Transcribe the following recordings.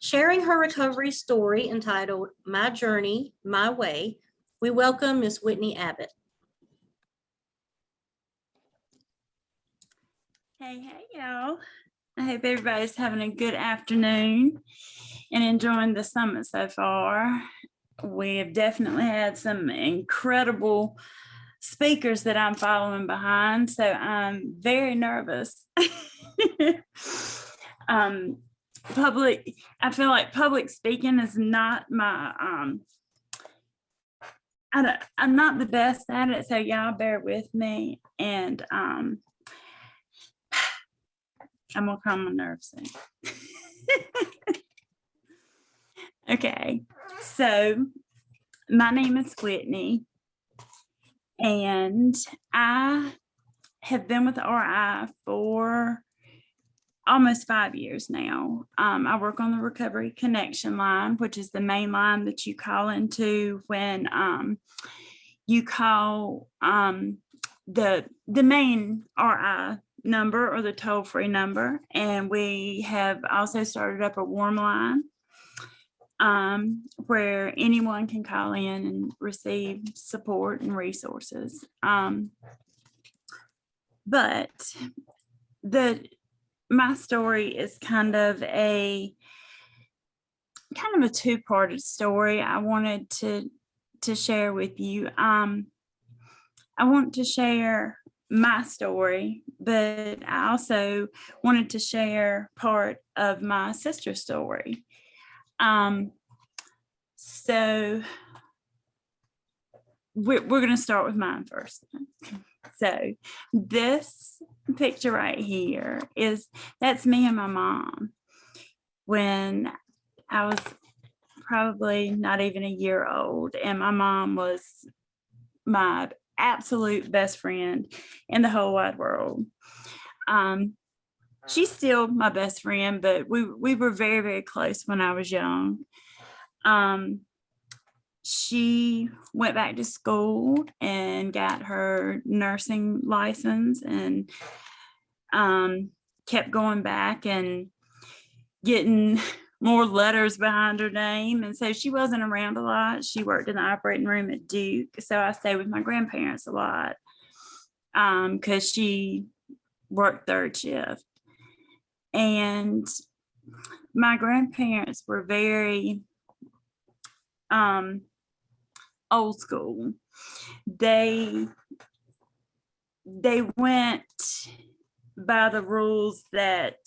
Sharing her recovery story entitled My Journey, My Way, we welcome Ms. Whitney Abbott. Hey, y'all. I hope everybody's having a good afternoon and enjoying the summit so far. We have definitely had some incredible speakers that I'm following behind, so I'm very nervous. I feel like public speaking is not my, I'm not the best at it, so y'all bear with me, and I'm gonna calm my nerves in. Okay, so my name is Whitney, and I have been with RI for almost 5 years now. I work on the Recovery Connection line, which is the main line that you call into when you call the main RI number or the toll-free number. And we have also started up a warm line where anyone can call in and receive support and resources. But my story is kind of a two-parted story I wanted to share with you. I want to share my story, but I also wanted to share part of my sister's story. So we're going to start with mine first. So this picture right here that's me and my mom when I was probably not even a year old, and my mom was my absolute best friend in the whole wide world. She's still my best friend, but we were very, very close when I was young. She went back to school and got her nursing license and kept going back and getting more letters behind her name. And so she wasn't around a lot. She worked in the operating room at Duke. So I stayed with my grandparents a lot because she worked third shift. And my grandparents were very old school. They went by the rules that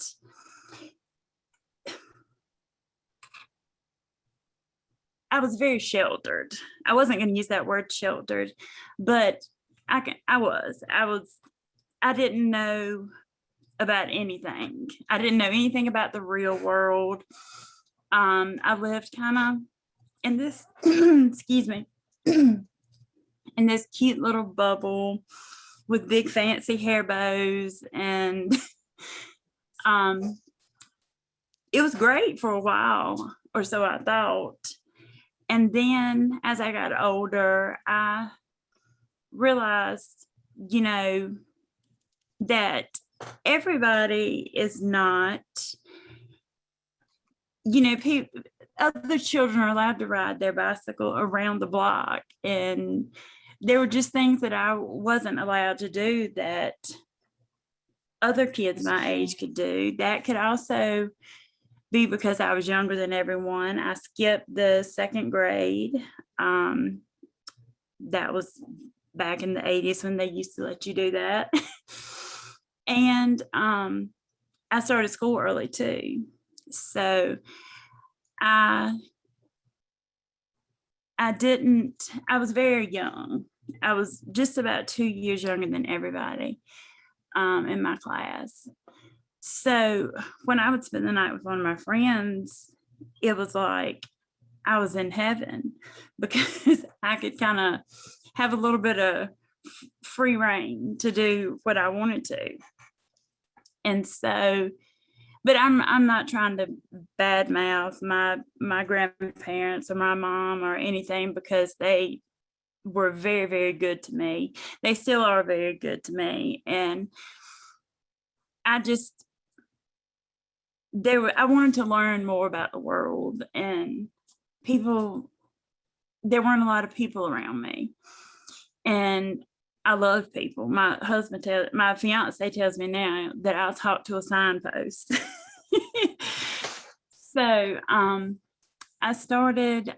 I was very sheltered. I wasn't going to use that word sheltered, but I didn't know about anything. I didn't know anything about the real world. I lived kind of in this, excuse me, in this cute little bubble with big fancy hair bows, and it was great for a while, or so I thought. And then as I got older, I realized, that everybody is not, other children are allowed to ride their bicycle around the block, and there were just things that I wasn't allowed to do that other kids my age could do. That could also be because I was younger than everyone. I skipped the second grade. That was back in the 80s when they used to let you do that. And I started school early too. So I was very young. I was just about 2 years younger than everybody in my class. So when I would spend the night with one of my friends, it was like I was in heaven because I could kind of have a little bit of free reign to do what I wanted to. And so, but I'm not trying to badmouth my grandparents or my mom or anything, because they were very, very good to me. They still are very good to me. And I wanted to learn more about the world, and there weren't a lot of people around me. And I love people. My fiance tells me now that I'll talk to a signpost. So I started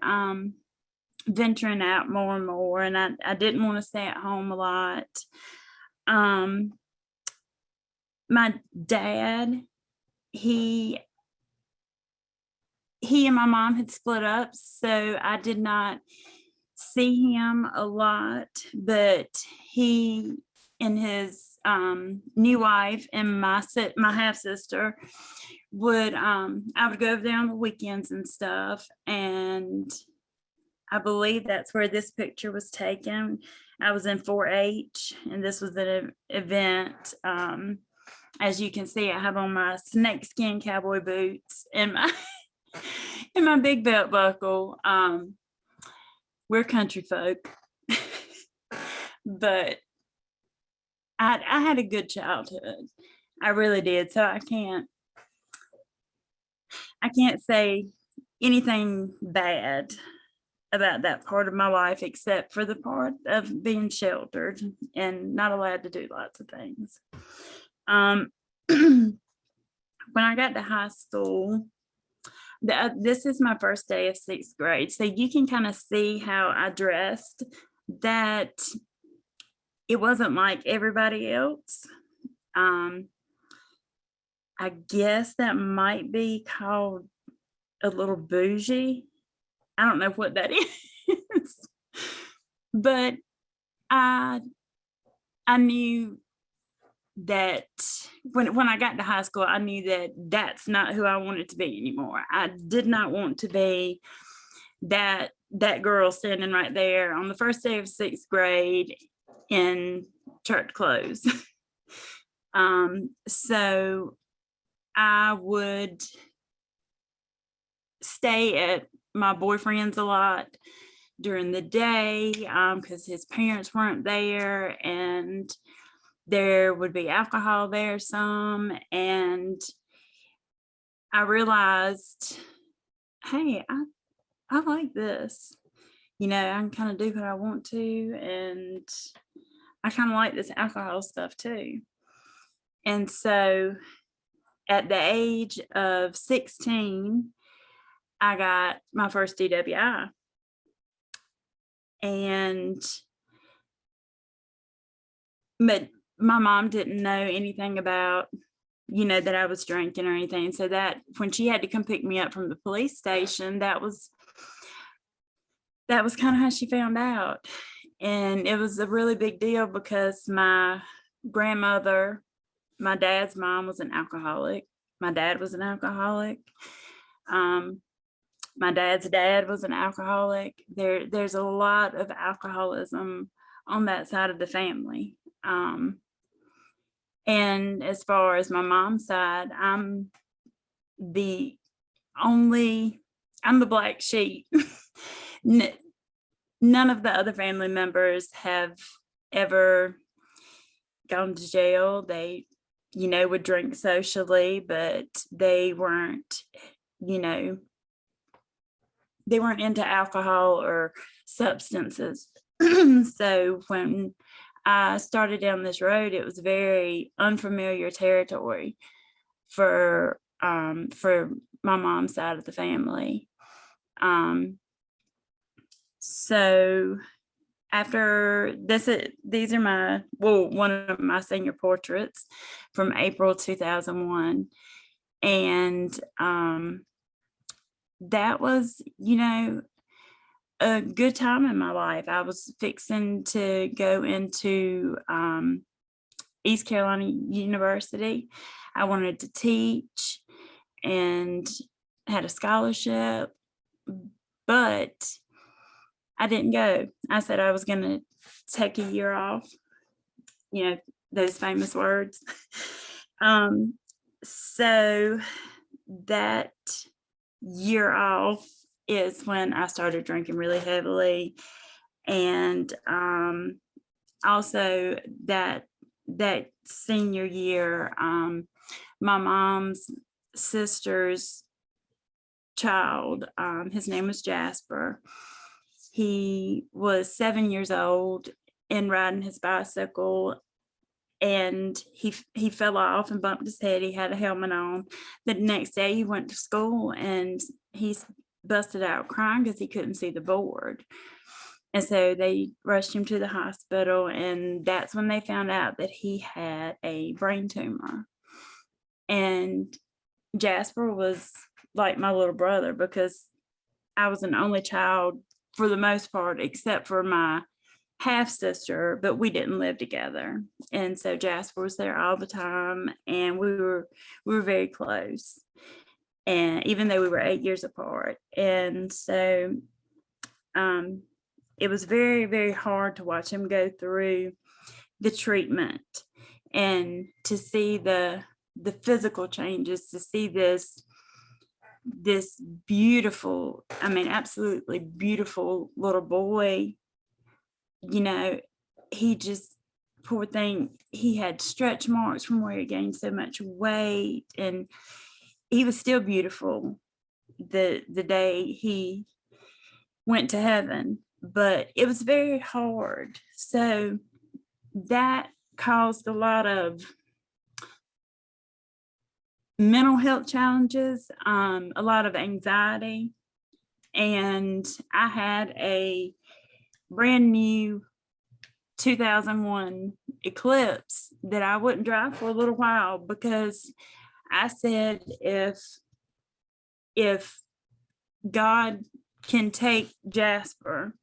venturing out more and more, and I didn't want to stay at home a lot. My dad, he and my mom had split up, so I did not see him a lot, but he and his new wife and my half sister would I would go over there on the weekends and stuff, and I believe that's where this picture was taken. I was in 4-H, and this was an event. As you can see, I have on my snakeskin cowboy boots and my big belt buckle. We're country folk, but I had a good childhood. I really did. So I can't say anything bad about that part of my life, except for the part of being sheltered and not allowed to do lots of things. When I got to high school, this is my first day of 6th grade. So you can kind of see how I dressed, that it wasn't like everybody else. I guess that might be called a little bougie. I don't know what that is, but I knew that when I got to high school, I knew that that's not who I wanted to be anymore. I did not want to be that girl standing right there on the first day of 6th grade in church clothes. So I would stay at my boyfriend's a lot during the day because his parents weren't there, and there would be alcohol there some. And I realized, hey, I like this. I can kind of do what I want to, and I kind of like this alcohol stuff too. And so at the age of 16, I got my first DWI. But my mom didn't know anything about, that I was drinking or anything. So that when she had to come pick me up from the police station, that was kind of how she found out. And it was a really big deal because my grandmother, my dad's mom, was an alcoholic. My dad was an alcoholic. My dad's dad was an alcoholic. There's a lot of alcoholism on that side of the family. And as far as my mom's side, I'm the black sheep. None of the other family members have ever gone to jail. They, would drink socially, but they weren't into alcohol or substances. So when I started down this road, it was very unfamiliar territory for my mom's side of the family. So after this, these are one of my senior portraits from April 2001. And that was, a good time in my life. I was fixing to go into East Carolina University. I wanted to teach and had a scholarship, but I didn't go. I said I was going to take a year off, those famous words. So that year off is when I started drinking really heavily. And also that senior year, my mom's sister's child. His name was Jasper. He was 7 years old and riding his bicycle, and he fell off and bumped his head. He had a helmet on. The next day he went to school and he busted out crying because he couldn't see the board. And so they rushed him to the hospital, and that's when they found out that he had a brain tumor. And Jasper was like my little brother because I was an only child for the most part, except for my half sister, but we didn't live together. And so Jasper was there all the time, and we were very close. And even though we were 8 years apart. And so it was very, very hard to watch him go through the treatment and to see the physical changes, to see this beautiful, I mean, absolutely beautiful little boy. You know, he just, poor thing, he had stretch marks from where he gained so much weight, and he was still beautiful the day he went to heaven, but it was very hard. So that caused a lot of mental health challenges, a lot of anxiety. And I had a brand new 2001 Eclipse that I wouldn't drive for a little while because I said, if God can take Jasper,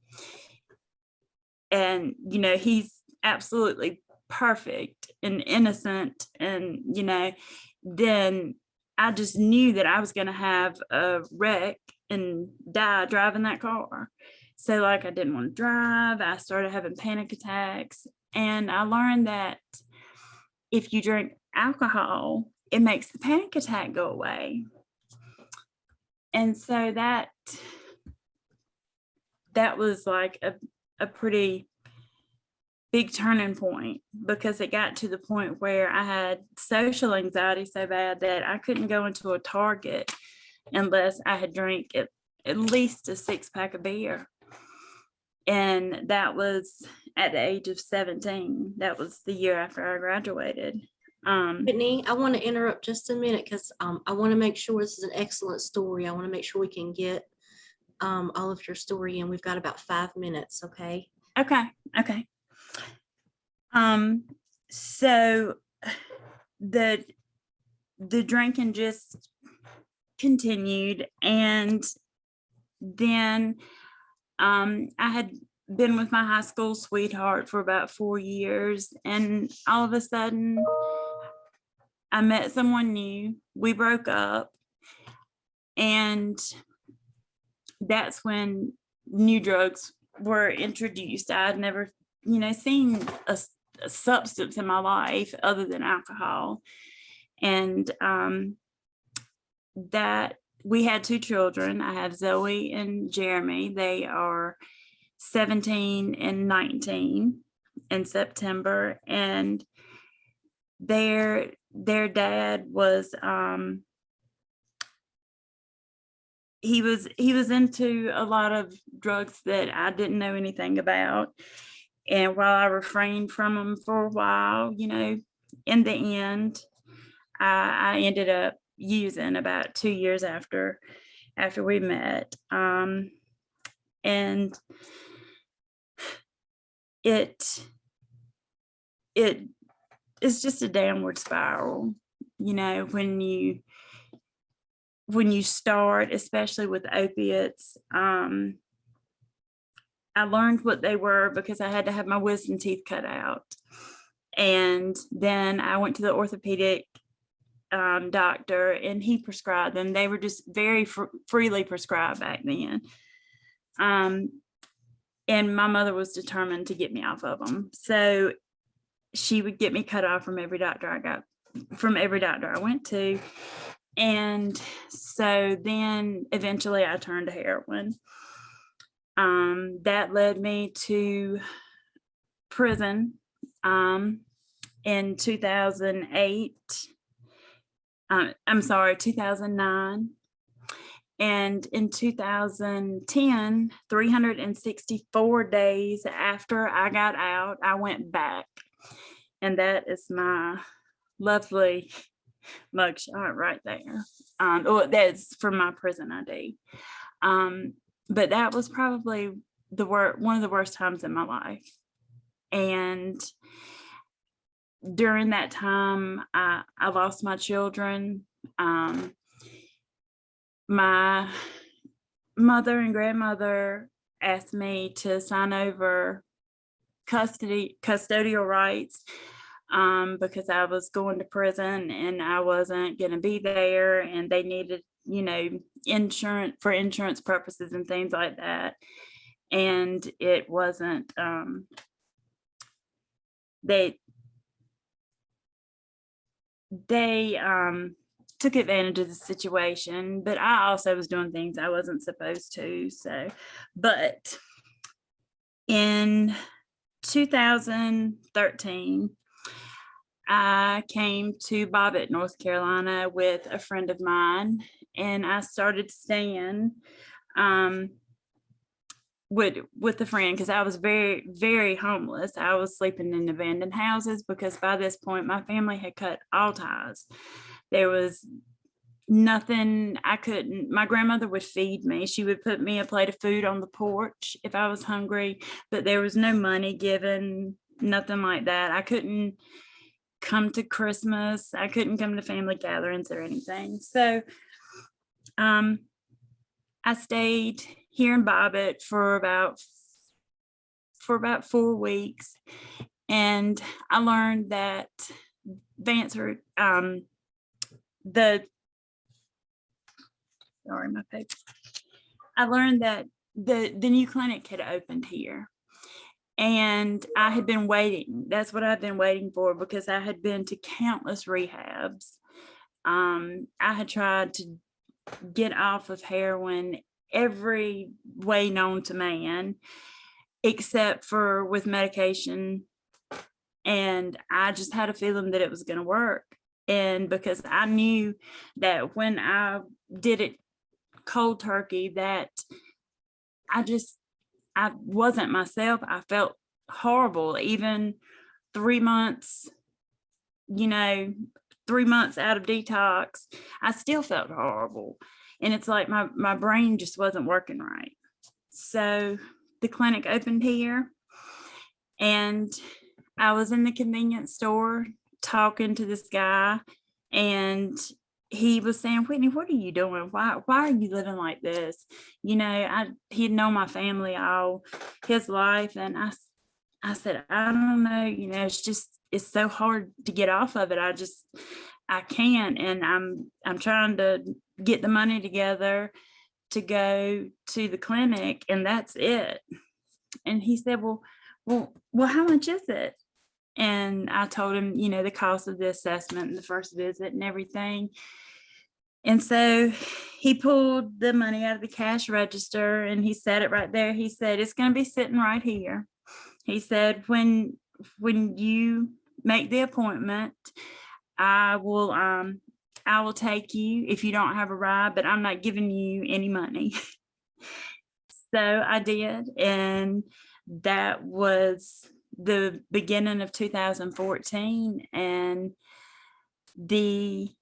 and you know, he's absolutely perfect and innocent, and you know, then I just knew that I was going to have a wreck and die driving that car. So like, I didn't want to drive. I started having panic attacks, and I learned that if you drink alcohol, it makes the panic attack go away. And so that was like a pretty big turning point, because it got to the point where I had social anxiety so bad that I couldn't go into a Target unless I had drank at least a 6-pack of beer. And that was at the age of 17. That was the year after I graduated. Whitney, I want to interrupt just a minute because I want to make sure this is an excellent story. I want to make sure we can get all of your story in. We've got about 5 minutes, okay? Okay. So the drinking just continued, and then I had been with my high school sweetheart for about 4 years, and all of a sudden I met someone new. We broke up, and that's when new drugs were introduced. I had never, seen a substance in my life other than alcohol. And that we had 2 children. I have Zoe and Jeremy. They are 17 and 19 in September, and their dad was he was into a lot of drugs that I didn't know anything about. And while I refrained from him for a while, in the end, I ended up using about 2 years after we met. And it is just a downward spiral, when you start, especially with opiates. I learned what they were because I had to have my wisdom teeth cut out. And then I went to the orthopedic doctor, and he prescribed them. They were just very freely prescribed back then. And my mother was determined to get me off of them. So she would get me cut off from every doctor I went to. And so then eventually I turned to heroin. That led me to prison in 2008. I'm sorry, 2009. And in 2010, 364 days after I got out, I went back. And that is my lovely mugshot right there. That's from my prison ID. But that was probably one of the worst times in my life. And during that time, I lost my children. My mother and grandmother asked me to sign over custodial rights because I was going to prison and I wasn't going to be there, and they needed, insurance for insurance purposes and things like that. And it wasn't, they took advantage of the situation, but I also was doing things I wasn't supposed to. So, but in 2013, I came to Abbott, North Carolina with a friend of mine, and I started staying with a friend because I was very, very homeless. I was sleeping in abandoned houses because by this point my family had cut all ties. There was nothing I couldn't. My grandmother would feed me. She would put me a plate of food on the porch if I was hungry, but there was no money given, nothing like that. I couldn't come to Christmas. I couldn't come to family gatherings or anything. So I stayed here in Abbott for about 4 weeks, and I learned that I learned that the new clinic had opened here, and I had been waiting. That's what I've been waiting for, because I had been to countless rehabs. I had tried to get off of heroin every way known to man, except for with medication. And I just had a feeling that it was going to work. And because I knew that when I did it cold turkey, that I wasn't myself. I felt horrible. Even 3 months, 3 months out of detox, I still felt horrible. And it's like my brain just wasn't working right. So the clinic opened here, and I was in the convenience store talking to this guy, and he was saying, "Whitney, what are you doing? Why are you living like this?" He'd known my family all his life. And I said, "I don't know, it's so hard to get off of it. I can't. And I'm trying to get the money together to go to the clinic, and that's it." And he said, well, how much is it? And I told him, the cost of the assessment and the first visit and everything. And so he pulled the money out of the cash register, and he said it right there. He said, "It's going to be sitting right here." He said, when you make the appointment, I will take you if you don't have a ride, but I'm not giving you any money. So I did. And that was the beginning of 2014. And the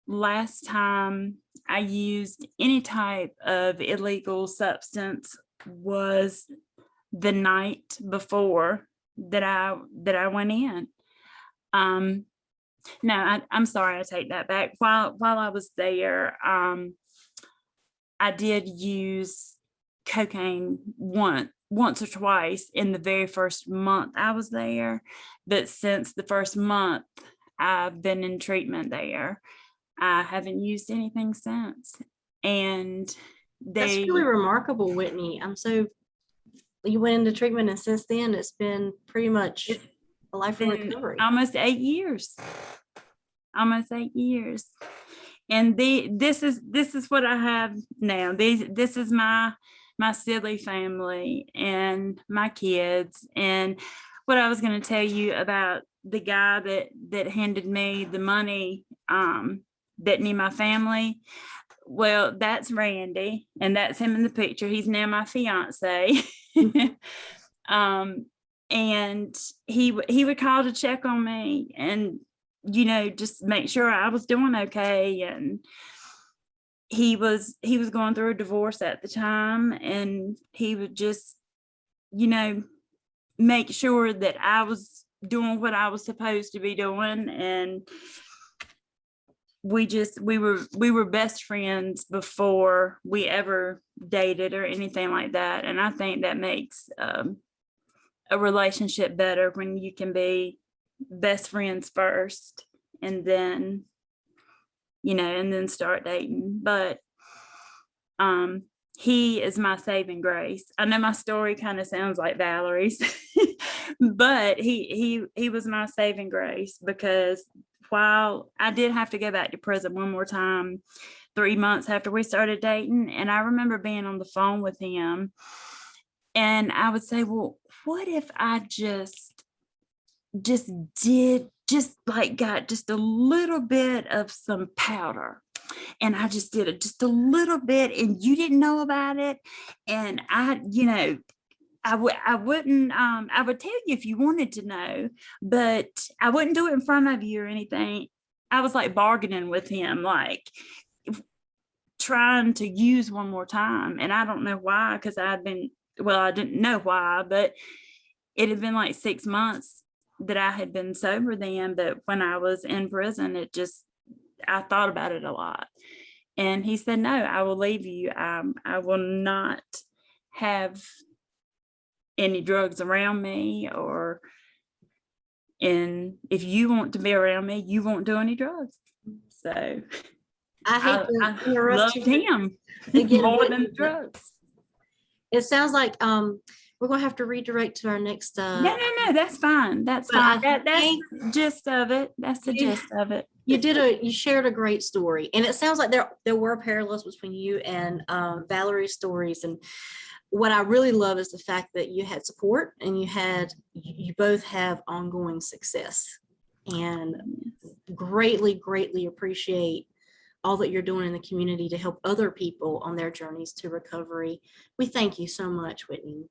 last time I used any type of illegal substance was the night before that I went in. No, I'm sorry, I take that back. While I was there, I did use cocaine once or twice in the very first month I was there. But since the first month I've been in treatment there, I haven't used anything since. And That's really remarkable, Whitney. You went into treatment, and since then it's been pretty much a life of recovery. Almost 8 years. And this is what I have now. This is my silly family and my kids. And what I was going to tell you about the guy that handed me the money that knew my family. Well, that's Randy, and that's him in the picture. He's now my fiance. And he would call to check on me and, just make sure I was doing okay. And he was going through a divorce at the time, and he would just, make sure that I was doing what I was supposed to be doing. And we were best friends before we ever dated or anything like that. And I think that makes a relationship better when you can be best friends first, and then start dating. But he is my saving grace. I know my story kind of sounds like Valerie's, but he was my saving grace, because while I did have to go back to prison one more time 3 months after we started dating, and I remember being on the phone with him, and I would say, well, what if I just got just a little bit of some powder, and I just did it just a little bit, and you didn't know about it, and I wouldn't, I would tell you if you wanted to know, but I wouldn't do it in front of you or anything. I was like bargaining with him, like trying to use one more time. And I don't know why, because I didn't know why, but it had been like 6 months that I had been sober then. But when I was in prison, I thought about it a lot. And he said, no, I will leave you. I will not have any drugs around me, and if you want to be around me, you won't do any drugs. So I hate to I interrupt loved him again, more than the drugs. It sounds like we're gonna have to redirect to our next No, that's fine. That's fine. That's the gist of it. That's the gist of it. You shared a great story, and it sounds like there were parallels between you and Valerie's stories. And what I really love is the fact that you had support, and you both have ongoing success, and greatly appreciate all that you're doing in the community to help other people on their journeys to recovery. We thank you so much, Whitney.